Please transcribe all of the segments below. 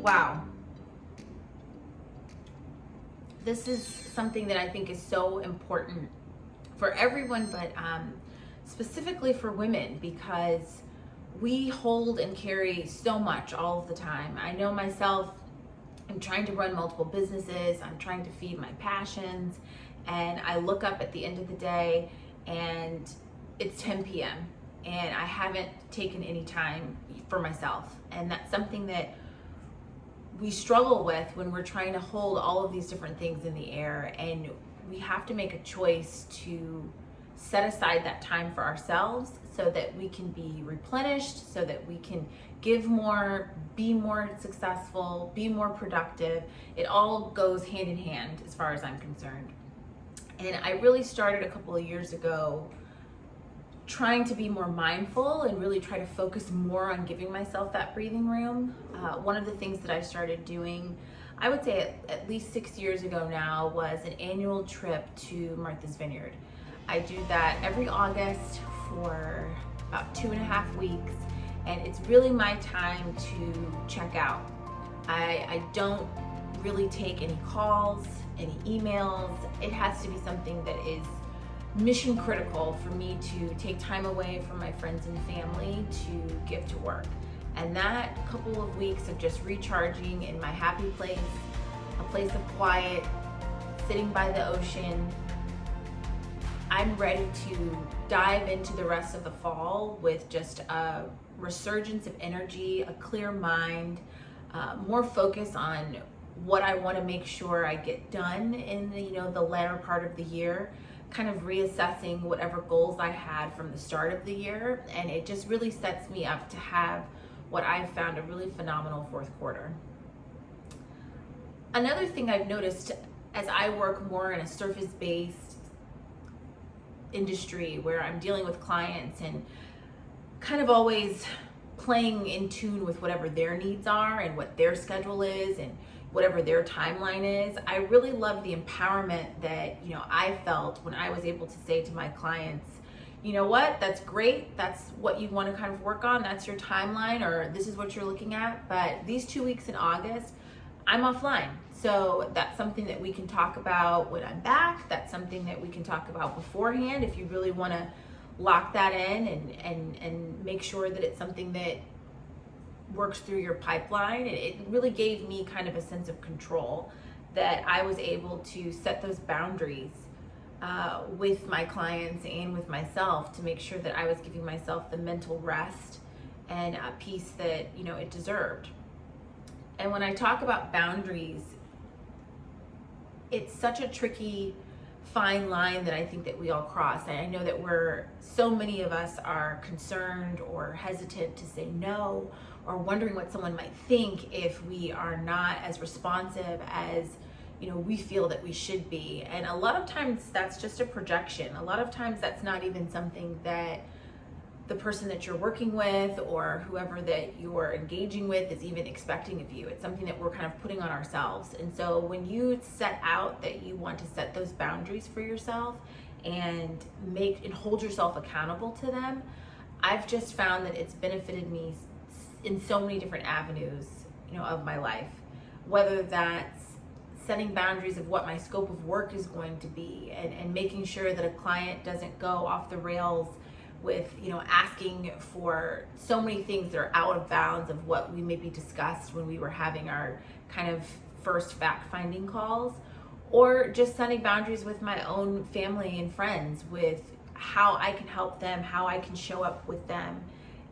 Wow. This is something that I think is so important for everyone, but specifically for women, because we hold and carry so much all of the time. I know myself, I'm trying to run multiple businesses, I'm trying to feed my passions, and I look up at the end of the day and it's 10 p.m. and I haven't taken any time for myself. And that's something that we struggle with when we're trying to hold all of these different things in the air, and we have to make a choice to set aside that time for ourselves so that we can be replenished, so that we can give more, be more successful, be more productive. It all goes hand in hand as far as I'm concerned. And I really started a couple of years ago trying to be more mindful and really try to focus more on giving myself that breathing room. One of the things that I started doing, I would say at least 6 years ago now, was an annual trip to Martha's Vineyard. I do that every August for about 2.5 weeks, and it's really my time to check out. I don't really take any calls, any emails. It has to be something that is mission critical for me to take time away from my friends and family to give to work. And that couple of weeks of just recharging in my happy place, a place of quiet, sitting by the ocean, I'm ready to dive into the rest of the fall with just a resurgence of energy, a clear mind, more focus on what I want to make sure I get done in the latter part of the year, kind of reassessing whatever goals I had from the start of the year. And it just really sets me up to have what I've found a really phenomenal fourth quarter. Another thing I've noticed as I work more in a surface-based industry where I'm dealing with clients and kind of always playing in tune with whatever their needs are and what their schedule is and whatever their timeline is, I really love the empowerment that I felt when I was able to say to my clients, you know what, that's great, that's what you want to kind of work on, that's your timeline, or this is what you're looking at, but these 2 weeks in August, I'm offline. So that's something that we can talk about when I'm back. That's something that we can talk about beforehand if you really want to lock that in and make sure that it's something that works through your pipeline. It really gave me kind of a sense of control that I was able to set those boundaries with my clients and with myself to make sure that I was giving myself the mental rest and peace that it deserved. And when I talk about boundaries, it's such a tricky fine line that I think that we all cross. And I know that so many of us are concerned or hesitant to say no, or wondering what someone might think if we are not as responsive as we feel that we should be. And a lot of times that's just a projection. A lot of times that's not even something that the person that you're working with or whoever that you're engaging with is even expecting of you. It's something that we're kind of putting on ourselves. And so when you set out that you want to set those boundaries for yourself and hold yourself accountable to them, I've just found that it's benefited me in so many different avenues, of my life. Whether that's setting boundaries of what my scope of work is going to be, and making sure that a client doesn't go off the rails with asking for so many things that are out of bounds of what we maybe discussed when we were having our kind of first fact-finding calls, or just setting boundaries with my own family and friends with how I can help them, how I can show up with them,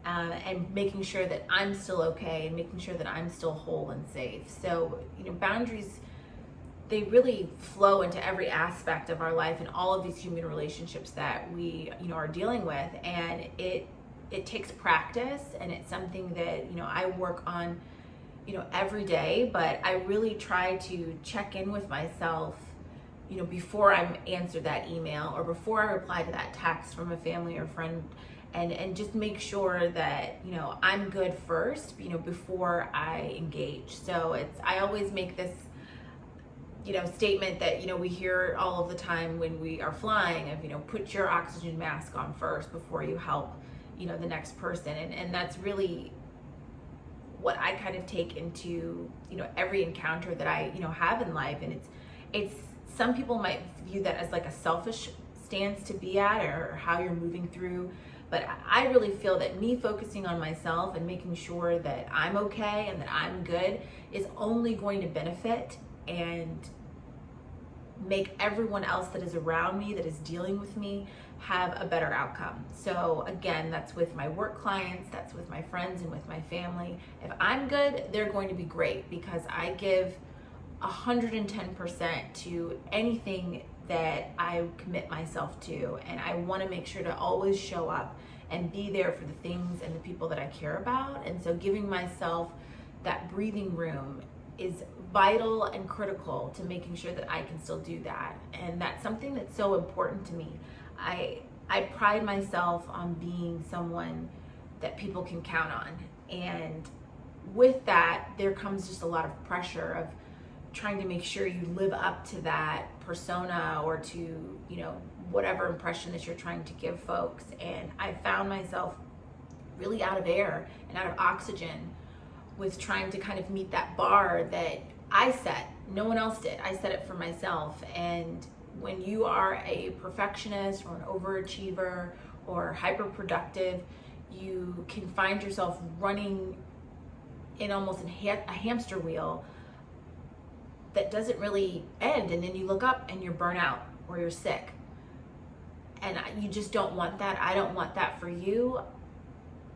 and making sure that I'm still okay and making sure that I'm still whole and safe. So boundaries, they really flow into every aspect of our life and all of these human relationships that we are dealing with. And it takes practice, and it's something that I work on every day. But I really try to check in with myself before I answer that email or before I reply to that text from a family or friend, and just make sure that I'm good first before I engage. So I always make this statement that we hear all of the time when we are flying of put your oxygen mask on first before you help the next person, and that's really what I kind of take into, every encounter that I, have in life. And it's some people might view that as like a selfish stance to be at, or how you're moving through. But I really feel that me focusing on myself and making sure that I'm okay and that I'm good is only going to benefit and make everyone else that is around me, that is dealing with me, have a better outcome. So again, that's with my work clients, that's with my friends and with my family. If I'm good, they're going to be great, because I give 110% to anything that I commit myself to, and I want to make sure to always show up and be there for the things and the people that I care about. And so giving myself that breathing room is vital and critical to making sure that I can still do that. And that's something that's so important to me. I pride myself on being someone that people can count on. And with that, there comes just a lot of pressure of trying to make sure you live up to that persona, or to, whatever impression that you're trying to give folks. And I found myself really out of air and out of oxygen with trying to kind of meet that bar that I set. No one else did. I set it for myself. And when you are a perfectionist or an overachiever or hyper productive, you can find yourself running in almost a hamster wheel that doesn't really end. And then you look up and you're burnt out or you're sick. And you just don't want that. I don't want that for you.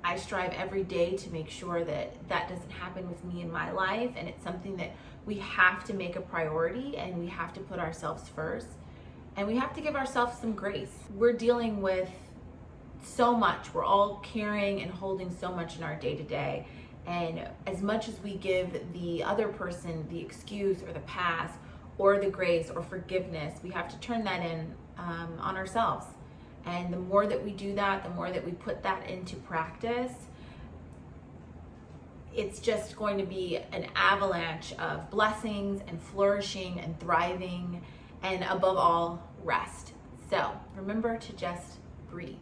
I strive every day to make sure that that doesn't happen with me in my life. And it's something that we have to make a priority, and we have to put ourselves first, and we have to give ourselves some grace. We're dealing with so much. We're all carrying and holding so much in our day-to-day. And as much as we give the other person the excuse or the pass or the grace or forgiveness, we have to turn that in on ourselves. And the more that we do that, the more that we put that into practice, it's just going to be an avalanche of blessings and flourishing and thriving, and above all, rest. So remember to just breathe.